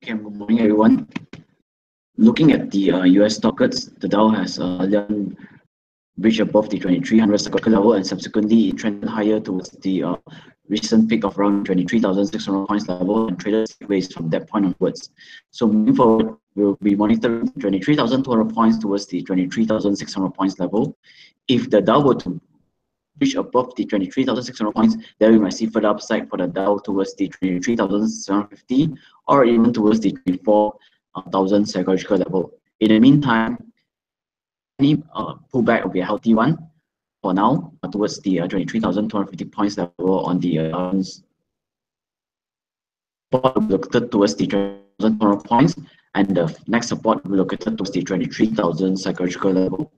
Okay, good morning, everyone. Looking at the US stock markets, the Dow has reached above the 2300 cyclical level, and subsequently it trended higher towards the recent peak of around 23,600 points level and traded sideways from that point onwards. So moving forward, we'll be monitoring 23,200 points towards the 23,600 points level. If the Dow were to reach above the 23,600 points, then we might see further upside for the Dow towards the 23,750 or even towards the 24,000 psychological level. In the meantime, any pullback will be a healthy one for now towards the 23,250 points level on the support will be located towards the 23,200 points, and the next support will be located towards the 23,000 psychological level.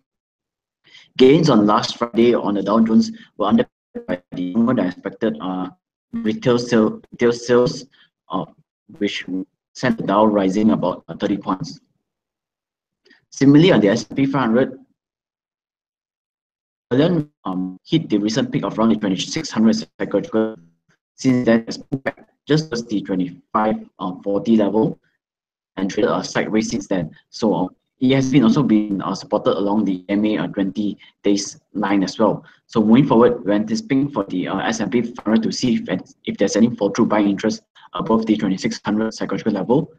Gains on last Friday on the Dow Jones were underpinned by the longer than expected retail sales, which sent the Dow rising about 30 points. Similarly, on the S&P 500, then hit the recent peak of around the 2600 psychological. Since then, it's pulled back just as the 2540 level and traded sideways since then. So it has also been supported along the MA 20 days line as well. So moving forward, we're anticipating for the S&P 500 to see if there's any fall through buying interest above the 2600 psychological level.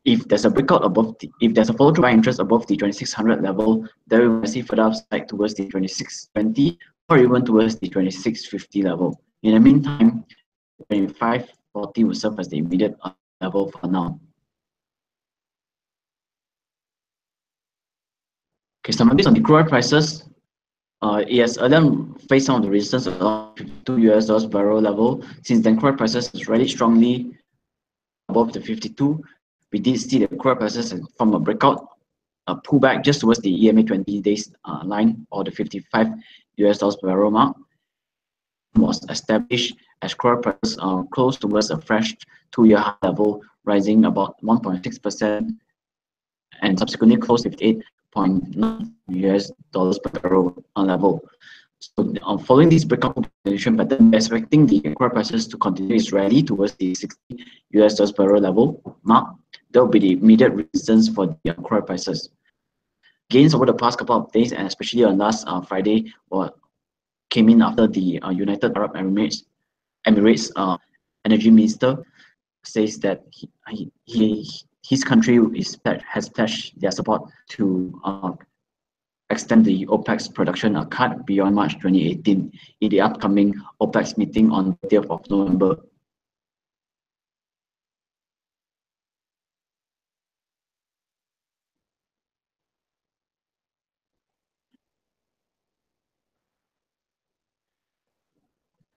If there's a breakout above if there's a follow through buying interest above the 2600 level, then we will see further upside towards the 2620 or even towards the 2650 level. In the meantime, 2540 will serve as the immediate level for now. Okay, some updates on the crude oil prices. It has earlier faced some of the resistance around $52 barrel level. Since then, crude oil prices has rallied strongly above the 52. We did see the crude oil prices from a breakout, pullback just towards the EMA 20 days line or the $55 per barrel mark. Was established as crude oil prices close towards a fresh 2-year high level, rising about 1.6% and subsequently closed $58.9 per barrel level. So following this breakout position pattern, we're expecting the crude prices to continue its rally towards the $60 per barrel level mark. That will be the immediate resistance for the crude prices. Gains over the past couple of days, and especially on last Friday, came in after the United Arab Emirates energy minister says that his country has pledged their support to extend the OPEC's production cut beyond March 2018 in the upcoming OPEC meeting on the 30th of November.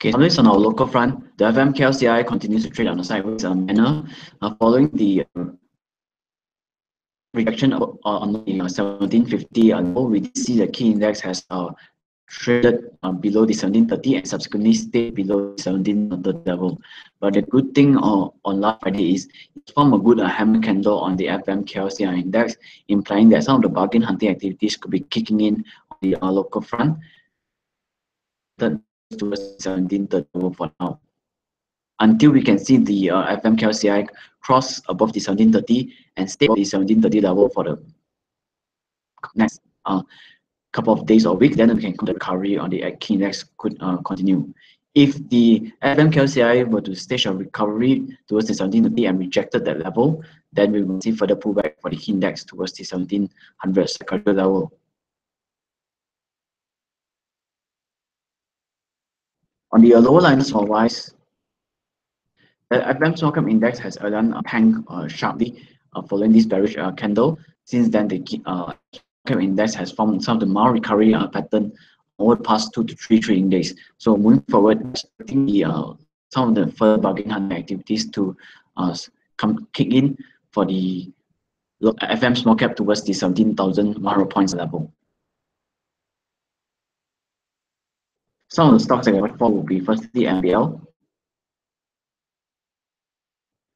Okay, so on our local front, the FMKLCI continues to trade on a sideways manner following the rejection on the 1750 level. We did see the key index has traded below the 1730 and subsequently stayed below the 1700 level. But the good thing on last Friday is it formed a good hammer candle on the FMKLCI index, implying that some of the bargain hunting activities could be kicking in on the local front. Towards 1730 level for now, until we can see the FMKLCI cross above the 1730 and stay above the 1730 level for the next couple of days or weeks. Then we can the recovery on the key index could continue. If the FMKLCI were to stage a recovery towards the 1730 and rejected that level, then we will see further pullback for the key index towards the 1700 psychological level. On the lower lines for wise, the advanced market index has tanked sharply following this bearish candle. Since then, the market index has formed some of the mild recovery pattern over the past 2 to 3 trading days. So moving forward, expecting some of the further bargain hunting activities to kick in for the FM small cap towards the 17,100 points level. Some of the stocks that I watch for will be firstly MBL.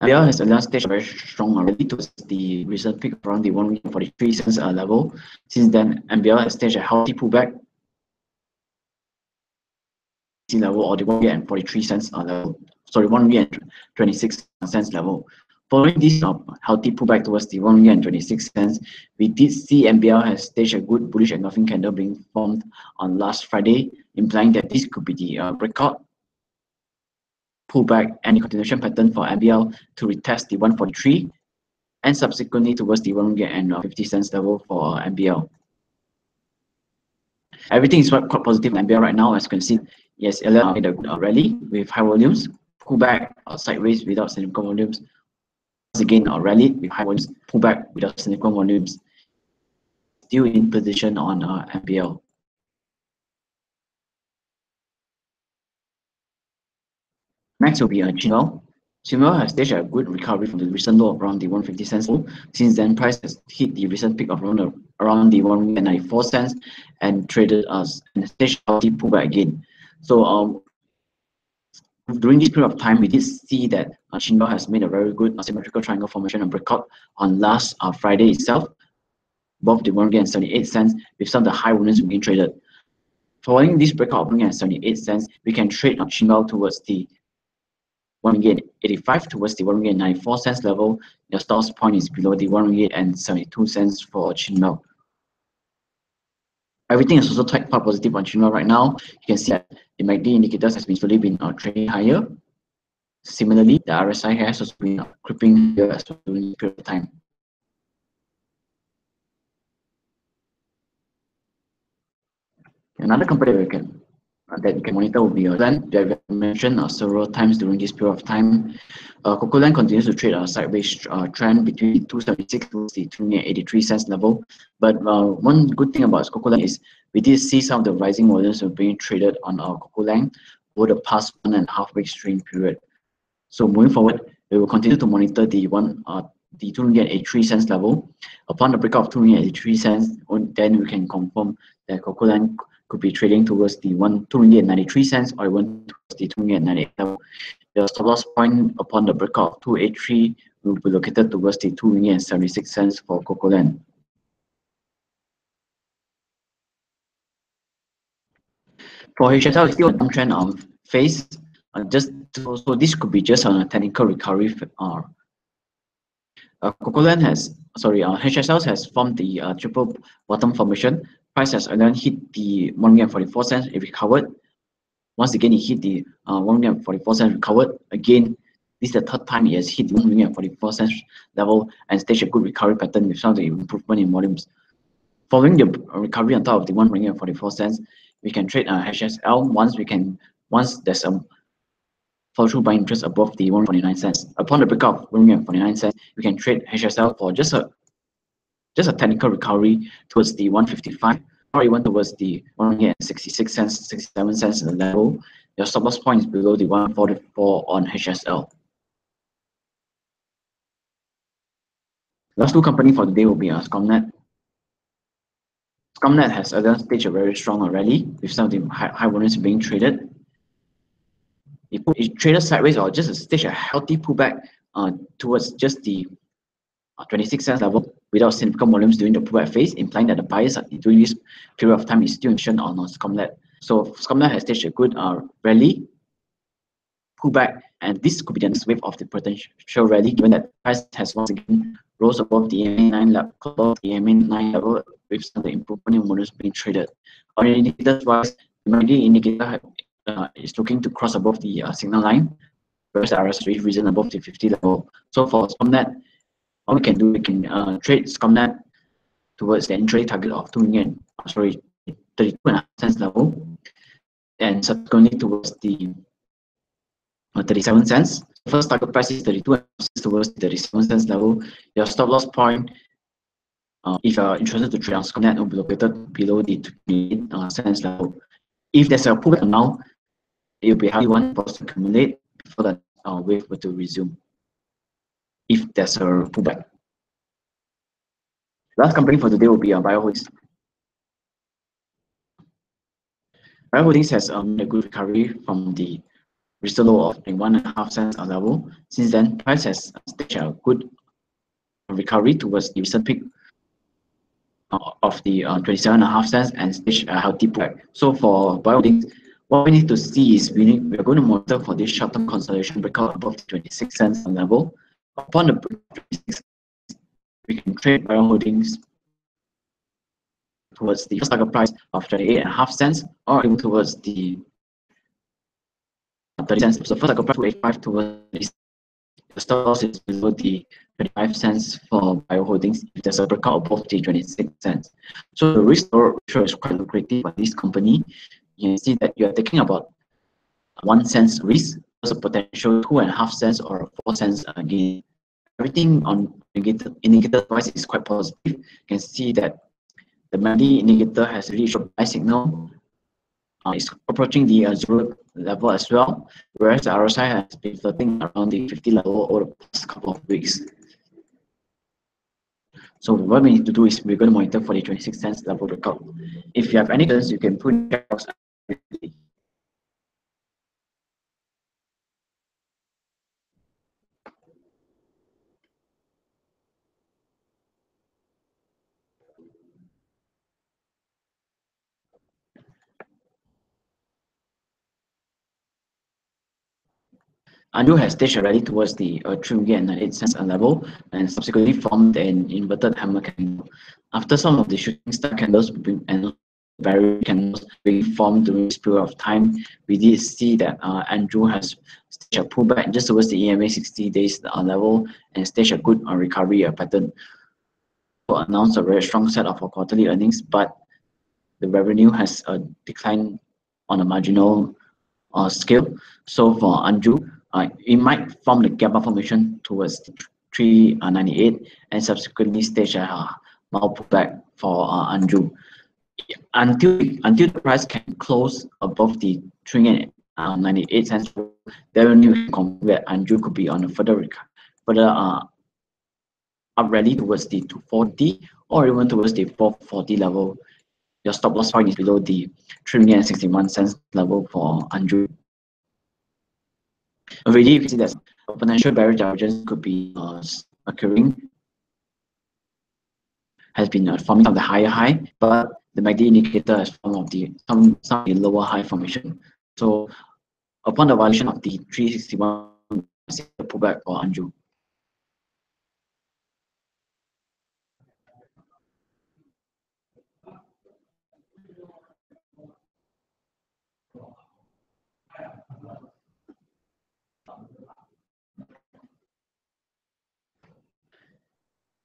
MBL has a last stage very strong already towards the recent peak around the 143 cents level. Since then, MBL has staged a healthy pullback level or the 143 cents level. Sorry, 126 cents level. Following this healthy pullback towards the 1 ringgit and 26 cents, we did see MBL has staged a good bullish engulfing candle being formed on last Friday, implying that this could be the breakout pullback and the continuation pattern for MBL to retest the 143 and subsequently towards the 1 ringgit and 50 cents level for MBL. Everything is quite positive in MBL right now, as you can see. Yes, LL made a good rally with high volumes, pullback sideways without significant volumes. Once again, rally with high volumes, pullback without significant volumes. Still in position on MBL. Next will be Chinwell. Chinwell has staged a good recovery from the recent low of around the 150 cents low. Since then, price has hit the recent peak of around the 194 cents and traded us and staged a healthy pullback again. So during this period of time, we did see that Chinwell has made a very good symmetrical triangle formation and breakout on last Friday itself, above the 178 cents, with some of the high volumes being traded. Following this breakout of 178 cents, we can trade Chinwell towards the 1 ringgit 85 towards the 1 ringgit 94 cents level. Your stop point is below the 1 ringgit and 72 cents for Chinwell. Everything is also quite positive on Chinwell right now. You can see that the MACD indicators has been slowly been trading higher. Similarly, the RSI has also been creeping higher as well during this period of time. Another company that you can monitor will be Cocoland, that we have mentioned several times during this period of time. Cocoland continues to trade a sideways trend between 276 to the 283 cents level. But one good thing about Cocoland is we did see some of the rising volumes being traded on Cocoland over the past 1.5 week stream period. So moving forward, we will continue to monitor the 283 cents level. Upon the breakout of 283 cents, then we can confirm that Cocoland could be trading towards the 293 cents or even towards the 298 level. The stop loss point upon the breakout of 283 will be located towards the 276 cents for Cocoland. For HSL, it's still a downtrend phase. So this could be just on a technical recovery. HSL has formed the triple bottom formation. Price has again hit the 144 cents. It recovered. Once again, it hit the 144 cents, recovered. Again, this is the third time it has hit the 144 cents level and staged a good recovery pattern with some of the improvement in volumes. Following the recovery on top of the 144 cents, we can trade HSL once there's a follow through buying interest above the 149 cents. Upon the breakout of 149 cents, we can trade HSL for just a technical recovery towards the 155 or even towards the 166 cents, 67 cents in the level. Your stop loss point is below the 144 on HSL. Last two company for the day will be Scomnet. Scomnet has again staged a very strong rally with some of the high volumes being traded. It traded sideways or just staged a healthy pullback towards just the 26 cents level without significant volumes during the pullback phase, implying that the buyers during this period of time is still in position on Scomnet. So Scomnet has staged a good rally pullback, and this could be the next wave of the potential rally, given that price has once again rose above the EMA9 level, with some of the improvement in volumes being traded. On indicators wise, the MACD indicator is looking to cross above the signal line, whereas the RSI is risen above the 50 level. So for Scomnet, all we can do, we can trade Scomnet towards the entry target of 32.5 cents level, and subsequently towards the 37 cents. First target price is 32 towards the 37 cents level. Your stop loss point, if you're interested to trade on Scomnet, will be located below the 28 cents level. If there's a pullback now, it will be a healthy one for us to accumulate before the wave were to resume, if there's a pullback. Last company for today will be BioHoldings. BioHoldings has made a good recovery from the recent low of 1.5 cents level. Since then, price has staged a good recovery towards the recent peak of the 27.5 cents and staged a healthy pullback. So for BioHoldings, what we need to see is we're going to monitor for this short-term consolidation breakout above the 26 cents level. Upon the break of 26, we can trade buy holdings towards the first target price of 28.5 cents, or even towards the 30 cents. So first target price 285 towards the stop loss is below the 25 cents for bio holdings if there's a breakout above the 26 cents. So the risk ratio is quite lucrative for this company. You can see that you're taking about 1 cent risk, there's a potential 2.5 cents or 4 cents gain. Everything on indicator wise is quite positive. You can see that the MACD indicator has reached a buy signal. It's approaching the 0 level as well, whereas the RSI has been floating around the 50 level over the past couple of weeks. So what we need to do is we're going to monitor for the 26 cents level breakout. If you have any questions, you can put in the chat box. Anju has staged a rally towards the 3.98 cents level and subsequently formed an inverted hammer candle. After some of the shooting star candles and various candles being formed during this period of time, we did see that Andrew has staged a pullback just towards the EMA 60 days level and staged a good recovery pattern. Announced a very strong set of quarterly earnings, but the revenue has declined on a marginal scale. So for Anju, it might form the gap up formation towards 398 and subsequently stage a mild pullback for Anju. Until the price can close above the 398 cents, then you can confirm that Anju could be on a further up rally towards the 240 or even towards the 440 level. Your stop loss point is below the 361 cents level for Anju. Already, you can see that a potential bearish divergence could be occurring, has been forming of the higher high, but the MACD indicator has formed of the some lower high formation. So upon the violation of the 361, the pullback for Anju.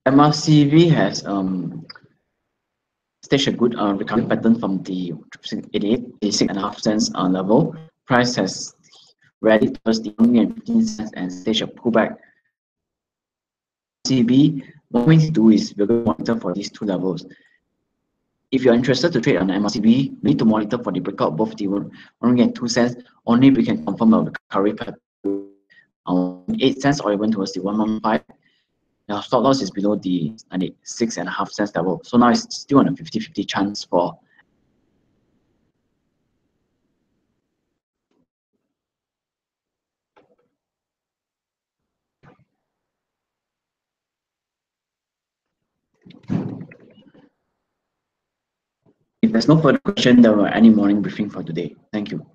MRCV has staged a good recovery pattern from the 86.5 cents level. Price has rallied towards the 15 cents and staged a pullback. MRCV, what we need to do is we're going to monitor for these two levels. If you're interested to trade on MRCV, we need to monitor for the breakout above the 1.2 cents. Only we can confirm a recovery pattern on 8 cents or even towards the 115. Now stop loss is below the 96.5 cents level. So now it's still on a 50-50 chance for if there's no further question, there were any morning briefing for today. Thank you.